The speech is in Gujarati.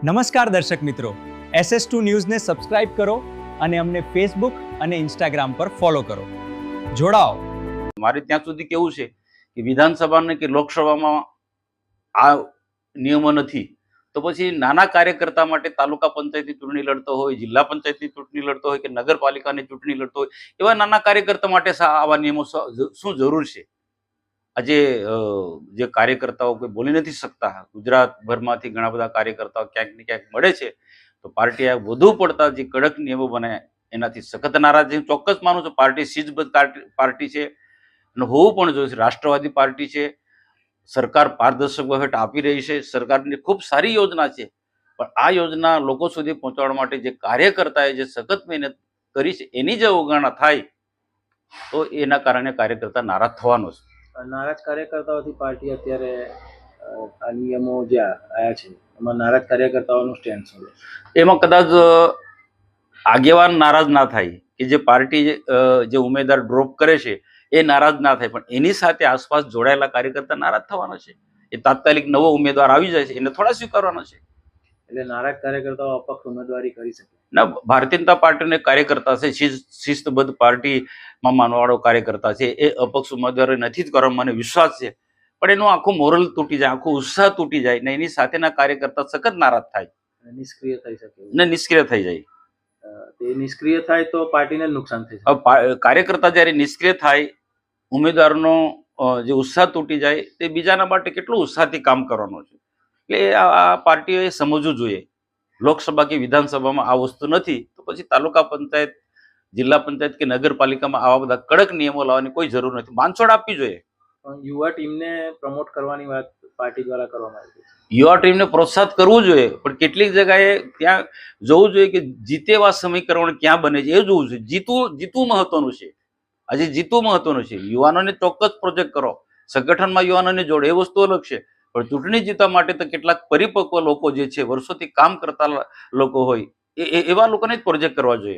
નમસ્કાર દર્શક મિત્રો, SS2 ન્યૂઝને સબસ્ક્રાઇબ કરો અને અમને ફેસબુક અને ઇન્સ્ટાગ્રામ પર ફોલો કરો. જોડાઓ. મારે ત્યાં સુધી કેવું છે કે વિધાનસભાને કે લોકસભામાં આ નિયમો નથી, તો પછી નાના કાર્યકર્તા માટે તાલુકા પંચાયતની ચૂંટણી લડતો હોય, જિલ્લા પંચાયતની ચૂંટણી લડતો હોય કે નગરપાલિકાની ચૂંટણી લડતો હોય, એવા નાના કાર્યકર્તા માટે આવા નિયમો શું જરૂર છે? આજે જે કાર્યકર્તાઓ કોઈ બોલી નથી શકતા, ગુજરાતભરમાંથી ઘણા બધા કાર્યકર્તાઓ ક્યાંક ને ક્યાંક મળે છે, તો પાર્ટીએ વધુ પડતા જે કડક નિયમો બને એનાથી સખત નારાજ છે. ચોક્કસ માનું છું પાર્ટી શિસ્તબદ્ધ પાર્ટી છે અને હોવું પણ જોઈએ. રાષ્ટ્રવાદી પાર્ટી છે, સરકાર પારદર્શક વહીવટ આપી રહી છે, સરકારની ખૂબ સારી યોજના છે, પણ આ યોજના લોકો સુધી પહોંચાડવા માટે જે કાર્યકર્તાએ જે સખત મહેનત કરી છે એની જે અવગણના થાય તો એના કારણે કાર્યકર્તા નારાજ થવાનો છે. નારાજ કાર્યકર્તાઓથી પાર્ટી અત્યારે આ નિયમો જે આવ્યા છે એમાં નારાજ કાર્યકર્તાઓનું સ્ટેન્ડ શું છે? એમાં કદાચ આગેવાન નારાજ ના થાય કે જે પાર્ટી જે ઉમેદવાર ડ્રોપ કરે છે એ નારાજ ના થાય, પણ એની સાથે આસપાસ જોડાયેલા કાર્યકર્તા નારાજ થવાના છે. એ તાત્કાલિક નવો ઉમેદવાર આવી જાય છે એને થોડા સ્વીકારવાનો છે. એટલે નારાજ કાર્યકર્તાઓ અપક્ષ ઉમેદવારી કરી શકે ના, ભારતીય જનતા પાર્ટીને કાર્યકર્તા છે, શિસ્તબદ્ધ પાર્ટીમાં માનવાળો કાર્યકર્તા છે, એ અપક્ષ ઉમેદવારી નથી જ કરવા મને વિશ્વાસ છે, પણ એનું આખું મોરલ તૂટી જાય, આખું ઉત્સાહ તૂટી જાય ને એની સાથેના કાર્યકર્તા સખત નારાજ થાય, નિષ્ક્રિય થઈ શકે ને નિષ્ક્રિય થઈ જાય. તે નિષ્ક્રિય થાય તો પાર્ટીને જ નુકસાન થઈ શકે. કાર્યકર્તા જયારે નિષ્ક્રિય થાય, ઉમેદવારનો જે ઉત્સાહ તૂટી જાય, તે બીજાના માટે કેટલું ઉત્સાહથી કામ કરવાનો છે. એટલે આ પાર્ટીએ સમજવું જોઈએ, લોકસભા કે વિધાનસભામાં આ વસ્તુ નથી, તો પછી તાલુકા પંચાયત, જિલ્લા પંચાયત કે નગરપાલિકામાં આવા બધા કડક નિયમો લાવવાની કોઈ જરૂર નથી. બાંધછોડ આપવી જોઈએ. પણ યુવા ટીમને પ્રમોટ કરવાની વાત પાર્ટી દ્વારા કરવામાં આવી છે. યુવા ટીમને પ્રોત્સાહિત કરવું જોઈએ, પણ કેટલીક જગ્યાએ ત્યાં જોવું જોઈએ કે જીતે એવા સમીકરણ ક્યાં બને છે એ જોવું જોઈએ. જીતવું મહત્વનું છે. આજે જીતવું મહત્વનું છે. યુવાનોને ચોક્કસ પ્રોજેક્ટ કરો, સંગઠનમાં યુવાનોને જોડે, એ વસ્તુ અલગ છે, પણ ચૂંટણી જીતવા માટે તો કેટલાક પરિપક્વ લોકો જે છે, વર્ષોથી કામ કરતા લોકો હોય, એવા લોકોને જ પ્રોજેક્ટ કરવા જોઈએ.